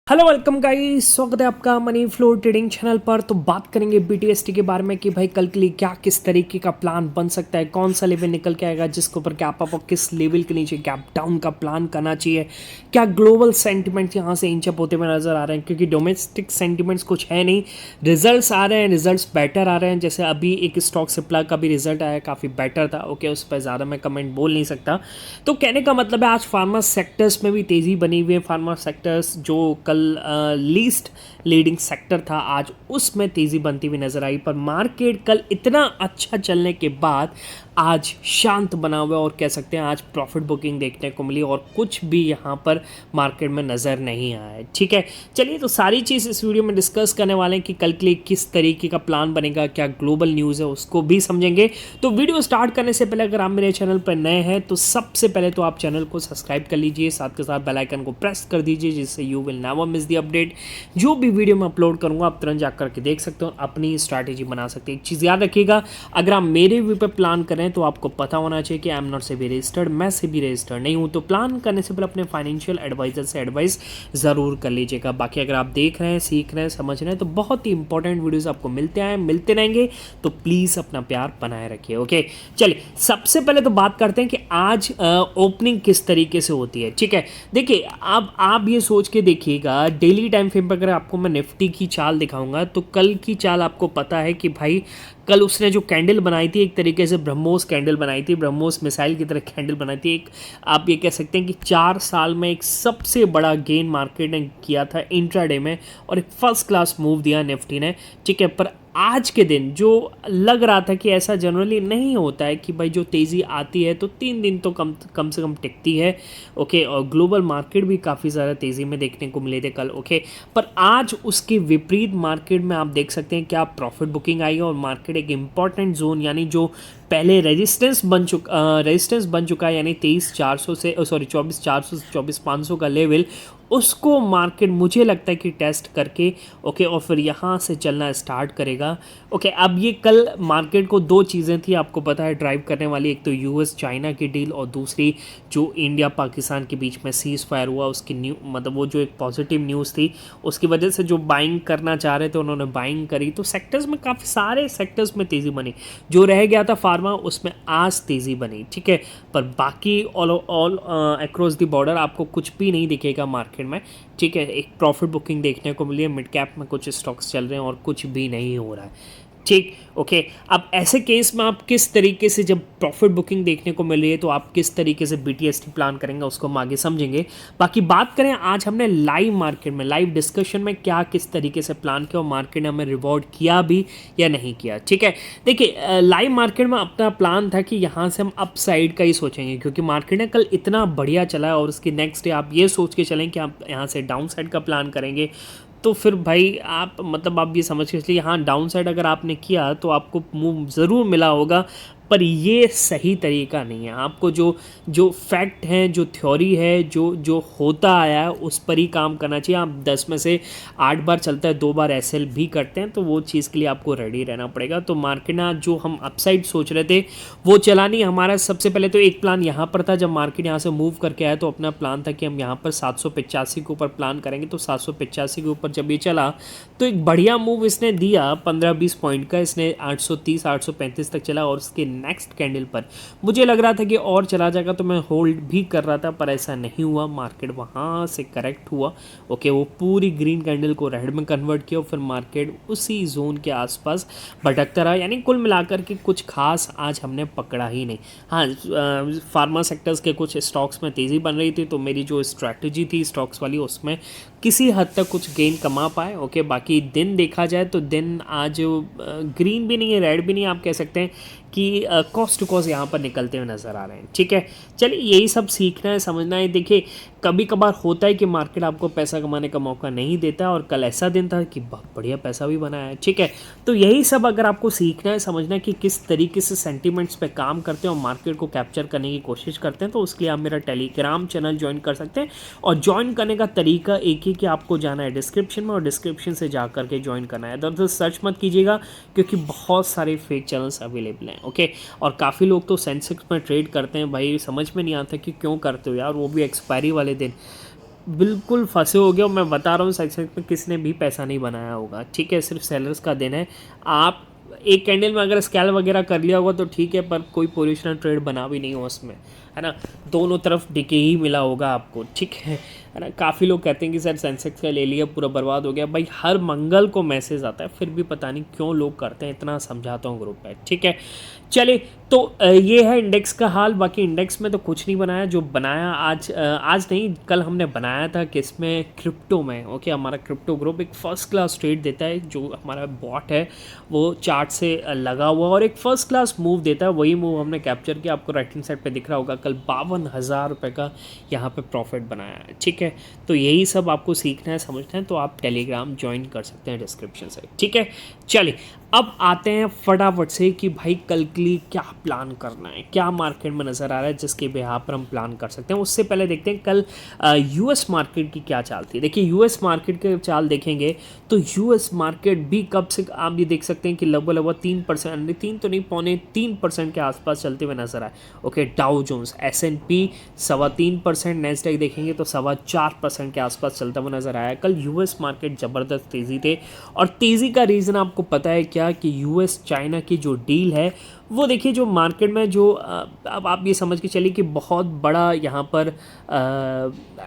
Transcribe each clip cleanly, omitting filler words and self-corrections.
Hello welcome guys, स्वागत है आपका मनी फ्लो ट्रेडिंग चैनल पर। तो बात करेंगे बीटीएसटी के बारे में कि भाई कल के लिए क्या किस तरीके का प्लान बन सकता है, कौन सा लेवल निकल के आएगा जिसके ऊपर गैप अप और किस लेवल के नीचे गैप डाउन का प्लान करना चाहिए। क्या ग्लोबल सेंटिमेंट यहाँ से इंच अप होते हुए नजर आ रहे हैं, क्योंकि डोमेस्टिक सेंटिमेंट्स कुछ है नहीं। रिजल्ट्स आ रहे हैं, रिजल्ट्स बेटर आ रहे हैं। जैसे अभी एक स्टॉक सिप्ला का भी रिजल्ट आया, काफ़ी बेटर था। ओके, उस पर ज़्यादा मैं कमेंट बोल नहीं सकता। तो कहने का मतलब है आज फार्मा सेक्टर्स में भी तेज़ी बनी हुई है। फार्मा सेक्टर्स जो कल लीस्ट लीडिंग सेक्टर था, आज उसमें तेज़ी बनती हुई नजर आई। पर मार्केट कल इतना अच्छा चलने के बाद आज शांत बना हुआ और कह सकते हैं आज प्रॉफिट बुकिंग देखने को मिली और कुछ भी यहाँ पर मार्केट में नज़र नहीं आया है। ठीक है, चलिए तो सारी चीज़ इस वीडियो में डिस्कस करने वाले हैं कि कल के लिए किस तरीके का प्लान बनेगा, क्या ग्लोबल न्यूज़ है उसको भी समझेंगे। तो वीडियो स्टार्ट करने से पहले अगर आप मेरे चैनल पर नए हैं तो सबसे पहले तो आप चैनल को सब्सक्राइब कर लीजिए, साथ के साथ बेल आइकन को प्रेस कर दीजिए, जिससे you will never miss the update. जो भी वीडियो मैं अपलोड करूंगा आप तुरंत जाकर के देख सकते हो, अपनी स्ट्रैटेजी बना सकते हैं। एक चीज़ याद रखिएगा, अगर आप मेरे व्यू पे प्लान करें तो आपको पता होना चाहिए कि I am not SEBI registered, मैं सेबी रजिस्टर्ड नहीं हूं। तो प्लान करने से पहले अपने फाइनेंशियल एडवाइजर से एडवाइस ज़रूर कर लीजिएगा। बाकी अगर आप देख रहे हैं, सीख रहे हैं, समझ रहे हैं तो बहुत ही इंपॉर्टेंट वीडियोस आपको मिलते रहेंगे। तो प्लीज़ अपना प्यार बनाए रखिए। ओके, चलिए सबसे पहले तो बात करते हैं कि आज ओपनिंग किस तरीके से होती है। ठीक है, देखिए अब आप ये सोच के देखिएगा, डेली टाइम फ्रेम पर अगर आपको मैं निफ्टी की चाल दिखाऊंगा तो कल की चाल आपको पता है कि भाई कल उसने जो कैंडल बनाई थी, एक तरीके से ब्रह्मोस कैंडल बनाई थी, ब्रह्मोस मिसाइल की तरह कैंडल बनाई थी। एक आप ये कह सकते हैं कि 4 साल में एक सबसे बड़ा गेन मार्केट ने किया था इंट्राडे में और एक फर्स्ट क्लास मूव दिया निफ्टी ने। ठीक है, पर आज के दिन जो लग रहा था कि ऐसा जनरली नहीं होता है कि भाई जो तेज़ी आती है तो 3 दिन तो कम से कम टिकती है। ओके, और ग्लोबल मार्केट भी काफ़ी ज़्यादा तेज़ी में देखने को मिले थे कल। ओके, पर आज उसके विपरीत मार्केट में आप देख सकते हैं क्या प्रॉफिट बुकिंग आई है और मार्केट एक इम्पॉर्टेंट जोन यानी जो पहले रेजिस्टेंस बन चुका है यानी 23,400 से 24,400 से 24,500 का लेवल, उसको मार्केट मुझे लगता है कि टेस्ट करके ओके और फिर यहाँ से चलना स्टार्ट करेगा। ओके, अब ये कल मार्केट को 2 चीज़ें थी आपको पता है ड्राइव करने वाली, एक तो यूएस चाइना की डील और दूसरी जो इंडिया पाकिस्तान के बीच में सीज़ फायर हुआ उसकी मतलब वो जो एक पॉजिटिव न्यूज़ थी उसकी वजह से जो बाइंग करना चाह रहे थे उन्होंने बाइंग करी। तो सेक्टर्स में काफ़ी सारे सेक्टर्स में तेज़ी बनी, जो रह गया था फार्मा उसमें आज तेज़ी बनी। ठीक है, पर बाकी ऑल अक्रॉस द बॉर्डर आपको कुछ भी नहीं दिखेगा मार्केट में। ठीक है, एक प्रॉफिट बुकिंग देखने को मिली है, मिड कैप में कुछ स्टॉक्स चल रहे हैं और कुछ भी नहीं हो रहा है। ठीक, ओके, अब ऐसे केस में आप किस तरीके से जब प्रॉफिट बुकिंग देखने को मिल रही है तो आप किस तरीके से बीटीएसटी प्लान करेंगे उसको हम आगे समझेंगे। बाकी बात करें आज हमने लाइव मार्केट में लाइव डिस्कशन में क्या किस तरीके से प्लान किया और मार्केट ने हमें रिवॉर्ड किया भी या नहीं किया। ठीक है, देखिए लाइव मार्केट में अपना प्लान था कि यहाँ से हम अप साइड का ही सोचेंगे, क्योंकि मार्केट ने कल इतना बढ़िया चला है और उसकी नेक्स्ट डे आप ये सोच के चलें कि आप यहाँ से डाउन साइड का प्लान करेंगे तो फिर भाई आप मतलब आप ये समझ के चलिए यहाँ डाउन साइड अगर आपने किया तो आपको मूव ज़रूर मिला होगा, पर ये सही तरीका नहीं है। आपको जो जो फैक्ट हैं, जो थ्योरी है, जो जो होता आया है उस पर ही काम करना चाहिए। आप 10 में से 8 बार चलता है, 2 बार एसएल भी करते हैं, तो वो चीज़ के लिए आपको रेडी रहना पड़ेगा। तो मार्केट ना जो हम अपसाइड सोच रहे थे वो चला नहीं हमारा। सबसे पहले तो एक प्लान यहाँ पर था, जब मार्केट यहाँ से मूव करके आया तो अपना प्लान था कि हम यहाँ पर 785 के ऊपर प्लान करेंगे। तो 785 के ऊपर जब ये चला तो एक बढ़िया मूव इसने दिया 15-20 पॉइंट का, इसने 830 835 तक चला और उसके नेक्स्ट कैंडल पर मुझे लग रहा था कि और चला जाएगा, तो मैं होल्ड भी कर रहा था, पर ऐसा नहीं हुआ। मार्केट वहाँ से करेक्ट हुआ। ओके, वो पूरी ग्रीन कैंडल को रेड में कन्वर्ट किया और फिर मार्केट उसी जोन के आसपास भटकता रहा। यानी कुल मिलाकर के कुछ खास आज हमने पकड़ा ही नहीं। हाँ, फार्मा सेक्टर्स के कुछ स्टॉक्स में तेज़ी बन रही थी तो मेरी जो स्ट्रैटेजी थी स्टॉक्स वाली उसमें किसी हद तक कुछ गेन कमा पाए। ओके, बाकी दिन देखा जाए तो दिन आज ग्रीन भी नहीं है, रेड भी नहीं है, आप कह सकते हैं कि कॉस्ट टू कॉस्ट यहाँ पर निकलते हुए नज़र आ रहे हैं। ठीक है, चलिए यही सब सीखना है, समझना है। देखिए कभी कभार होता है कि मार्केट आपको पैसा कमाने का मौका नहीं देता और कल ऐसा दिन था कि बहुत बढ़िया पैसा भी बनाया है। ठीक है, तो यही सब अगर आपको सीखना है, समझना है कि किस तरीके से सेंटिमेंट्स पे काम करते हैं और मार्केट को कैप्चर करने की कोशिश करते हैं, तो उसके लिए आप मेरा टेलीग्राम चैनल ज्वाइन कर सकते हैं। और ज्वाइन करने का तरीका एक ही कि आपको जाना है डिस्क्रिप्शन में और डिस्क्रिप्शन से जा करके ज्वाइन करना है। इधर सर्च मत कीजिएगा क्योंकि बहुत सारे फेक चैनल्स अवेलेबल हैं। ओके, और काफ़ी लोग तो सेंसेक्स में ट्रेड करते हैं, भाई समझ में नहीं आता कि क्यों करते हो यार, वो भी एक्सपायरी वाले दिन। बिल्कुल फंसे हो गए, और मैं बता रहा हूँ सेक्सेस में किसने भी पैसा नहीं बनाया होगा, ठीक है, सिर्फ सेलर्स का दिन है। आप एक कैंडल में अगर स्कैल वगैरह कर लिया होगा तो ठीक है, पर कोई पोजिशनल ट्रेड बना भी नहीं हो उसमें, है ना। दोनों तरफ डिके ही मिला होगा आपको, ठीक है ना। काफ़ी लोग कहते हैं कि सर सेंसेक्स का ले लिया पूरा बर्बाद हो गया। भाई हर मंगल को मैसेज आता है, फिर भी पता नहीं क्यों लोग करते हैं, इतना समझाता हूँ ग्रुप पे, ठीक है। चलिए, तो ये है इंडेक्स का हाल। बाकी इंडेक्स में तो कुछ नहीं बनाया, जो बनाया आज नहीं, कल हमने बनाया था किसमें, क्रिप्टो में। ओके, हमारा क्रिप्टो ग्रुप एक फ़र्स्ट क्लास ट्रेड देता है, जो हमारा बॉट है वो चार्ट से लगा हुआ और एक फ़र्स्ट क्लास मूव देता है। वही मूव हमने कैप्चर किया, आपको राइट हैंड साइड पे दिख रहा होगा। कल 52,000 रुपये का यहाँ पे प्रॉफिट बनाया है, ठीक है। तो यही सब आपको सीखना है, समझना है, तो आप टेलीग्राम ज्वाइन कर सकते हैं डिस्क्रिप्शन से, ठीक है। चलिए, अब आते हैं फटाफट से कि भाई कल के लिए क्या प्लान करना है, क्या मार्केट में नज़र आ रहा है जिसके बिहार पर हम प्लान कर सकते हैं। उससे पहले देखते हैं कल यूएस मार्केट की क्या चाल थी। देखिए, यूएस मार्केट के चाल देखेंगे तो यूएस मार्केट भी कब से आप ये देख सकते हैं कि लगभग 3%, 3 तो नहीं, 3.25% के आसपास चलते हुए नजर आए। Okay, Dow Jones, S&P 3.25%, Nasdaq देखेंगे तो 4.25% के आसपास चलता हुआ नजर आया। कल यूएस मार्केट ज़बरदस्त तेज़ी थे, और तेज़ी का रीज़न आपको पता है क्या, कि यूएस चाइना की जो डील है वो देखिए, जो मार्केट में जो अब आप ये समझ के चलिए कि बहुत बड़ा यहाँ पर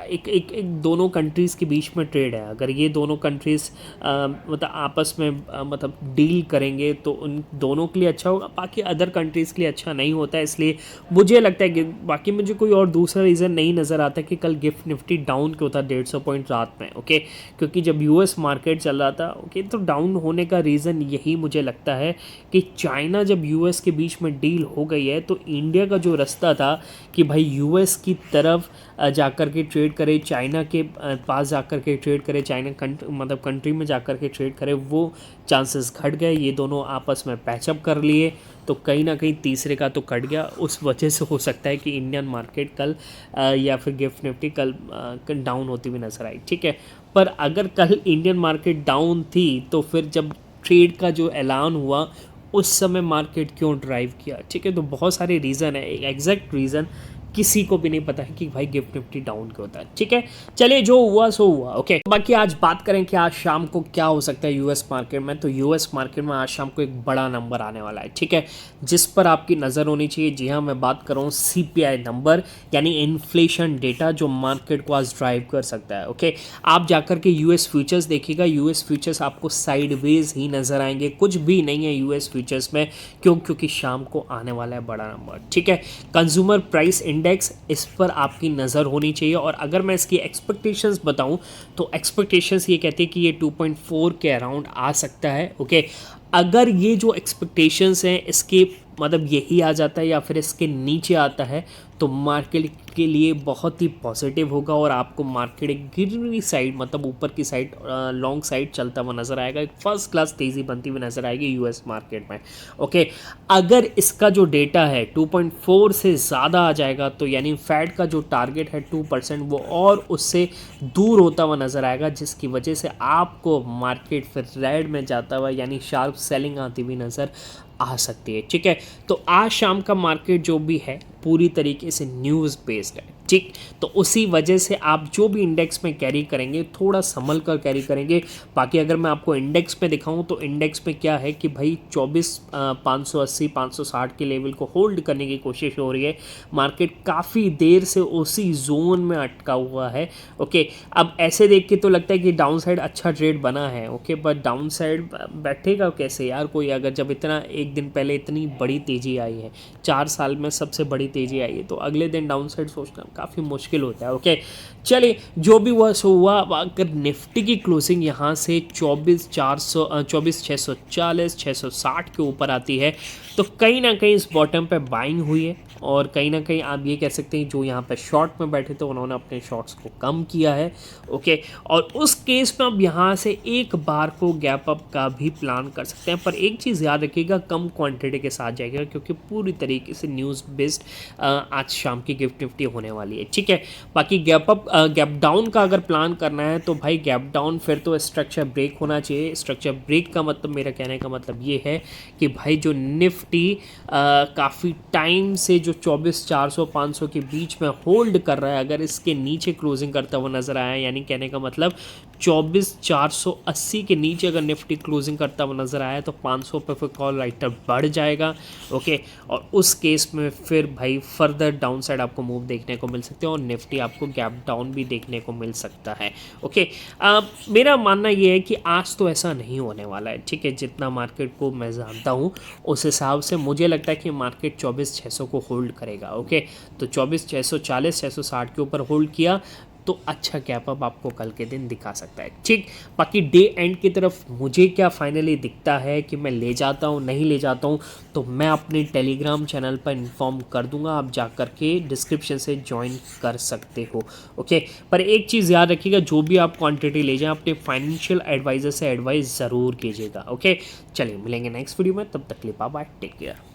एक दोनों कंट्रीज़ के बीच में ट्रेड है। अगर ये दोनों कंट्रीज़ मतलब आपस में मतलब डील करेंगे तो उन दोनों के लिए अच्छा होगा, बाकी अदर कंट्रीज़ के लिए अच्छा नहीं होता है। इसलिए मुझे लगता है कि बाकी मुझे कोई और दूसरा रीज़न नहीं नज़र आता कि कल गिफ्ट निफ्टी डाउन क्यों था 150 पॉइंट रात में। ओके, क्योंकि जब यूएस मार्केट चल रहा था, ओके, तो डाउन होने का रीज़न यही मुझे लगता है कि चाइना जब यूएस के बीच में डील हो गई है, तो इंडिया का जो रास्ता था कि भाई यूएस की तरफ जाकर के ट्रेड करे, चाइना के पास जाकर के ट्रेड करे, चाइना मतलब कंट्री में जाकर के ट्रेड करे, वो चांसेस घट गए। ये दोनों आपस में पैचअप कर लिए, तो कहीं ना कहीं तीसरे का तो कट गया। उस वजह से हो सकता है कि इंडियन मार्केट कल या फिर गिफ्ट निफ्टी कल डाउन होती हुई नजर आई, ठीक है। पर अगर कल इंडियन मार्केट डाउन थी तो फिर जब ट्रेड का जो ऐलान हुआ उस समय मार्केट क्यों ड्राइव किया, ठीक है। तो बहुत सारे रीज़न है, एग्जैक्ट रीज़न किसी को भी नहीं पता है कि भाई गिफ्ट निफ्टी डाउन क्यों होता है, ठीक है। चलिए, जो हुआ सो हुआ, ओके। बाकी आज बात करें कि आज शाम को क्या हो सकता है यूएस मार्केट में। तो यूएस मार्केट में आज शाम को एक बड़ा नंबर आने वाला है, ठीक है, जिस पर आपकी नज़र होनी चाहिए। जी हाँ, मैं बात कर रहा हूँ सीपीआई नंबर, यानी इन्फ्लेशन डेटा, जो मार्केट को आज ड्राइव कर सकता है। ओके, आप जाकर के यूएस फ्यूचर्स देखिएगा, यूएस फ्यूचर्स आपको साइडवेज ही नजर आएंगे, कुछ भी नहीं है यूएस फ्यूचर्स में। क्योंकि शाम को आने वाला है बड़ा नंबर, ठीक है। कंज्यूमर प्राइस इंडेक्स, इस पर आपकी नज़र होनी चाहिए। और अगर मैं इसकी एक्सपेक्टेशंस बताऊं तो एक्सपेक्टेशंस ये कहते हैं कि ये 2.4 के अराउंड आ सकता है। ओके, अगर ये जो एक्सपेक्टेशंस हैं इसके मतलब यही आ जाता है या फिर इसके नीचे आता है तो मार्केट के लिए बहुत ही पॉजिटिव होगा, और आपको मार्केट एक गिरवी साइड, मतलब ऊपर की साइड, लॉन्ग साइड चलता हुआ नजर आएगा। एक फर्स्ट क्लास तेज़ी बनती हुई नजर आएगी यूएस मार्केट में। ओके, अगर इसका जो डेटा है 2.4 से ज़्यादा आ जाएगा तो यानी फैड का जो टारगेट है 2%, वो और उससे दूर होता हुआ नजर आएगा, जिसकी वजह से आपको मार्केट फिर रेड में जाता हुआ यानी शार्प सेलिंग आती हुई नज़र आ सकती है, ठीक है। तो आज शाम का मार्केट जो भी है पूरी तरीके से न्यूज़ बेस्ड है, ठीक। तो उसी वजह से आप जो भी इंडेक्स में कैरी करेंगे थोड़ा संभल कर कैरी करेंगे। बाकी अगर मैं आपको इंडेक्स में दिखाऊं तो इंडेक्स में क्या है कि भाई 24,580 560 के लेवल को होल्ड करने की कोशिश हो रही है। मार्केट काफ़ी देर से उसी जोन में अटका हुआ है। ओके, अब ऐसे देख के तो लगता है कि डाउन साइड अच्छा ट्रेड बना है। ओके, बट डाउन साइड बैठेगा कैसे यार कोई, अगर जब इतना एक दिन पहले इतनी बड़ी तेज़ी आई है, 4 साल में सबसे बड़ी तेज़ी आई है, तो अगले दिन डाउन साइड सोचना काफ़ी मुश्किल होता है। ओके, चलिए, जो भी हुआ सो हुआ। अगर निफ्टी की क्लोजिंग यहाँ से 24,640 660 के ऊपर आती है तो कहीं ना कहीं इस बॉटम पे बाइंग हुई है, और कहीं ना कहीं आप ये कह सकते हैं जो यहाँ पे शॉर्ट में बैठे थे उन्होंने अपने शॉर्ट्स को कम किया है। ओके, और उस केस में अब यहाँ से एक बार को गैप अप का भी प्लान कर सकते हैं, पर एक चीज़ याद रखिएगा, कम क्वांटिटी के साथ जाएगा, क्योंकि पूरी तरीके से न्यूज़ बेस्ड आज शाम की गिफ्ट निफ्टी होने वाली है, ठीक है। बाकी गैप डाउन का अगर प्लान करना है तो भाई गैप डाउन फिर तो स्ट्रक्चर ब्रेक होना चाहिए। स्ट्रक्चर ब्रेक का मतलब, मेरा कहने का मतलब ये है कि भाई जो निफ्टी काफ़ी टाइम से जो 24,400 500 के बीच में होल्ड कर रहा है, अगर इसके नीचे क्लोजिंग करता हुआ नज़र आया, यानी कहने का मतलब 24,480 के नीचे अगर निफ्टी क्लोजिंग करता हुआ नज़र आया तो 500 पे फिर कॉल राइटर बढ़ जाएगा। ओके, और उस केस में फिर भाई फर्दर डाउन साइड आपको मूव देखने को मिल सकते हैं और निफ्टी आपको गैप डाउन भी देखने को मिल सकता है। ओके, मेरा मानना ये है कि आज तो ऐसा नहीं होने वाला है, ठीक है। जितना मार्केट को मैं जानता हूँ उस हिसाब से मुझे लगता है कि मार्केट 24,600 को होल्ड करेगा। ओके, तो 24,640 660 के ऊपर होल्ड किया तो अच्छा गैप अप आपको कल के दिन दिखा सकता है, ठीक। बाकी डे एंड की तरफ मुझे क्या फाइनली दिखता है कि मैं ले जाता हूँ नहीं ले जाता हूँ, तो मैं अपने टेलीग्राम चैनल पर इन्फॉर्म कर दूंगा, आप जा कर के डिस्क्रिप्शन से ज्वाइन कर सकते हो। ओके, पर एक चीज़ याद रखिएगा, जो भी आप क्वांटिटी ले जाएं अपने फाइनेंशियल एडवाइज़र से एडवाइस ज़रूर कीजिएगा। ओके, चलिए मिलेंगे नेक्स्ट वीडियो में, तब तक के लिए बाय बाय, टेक केयर।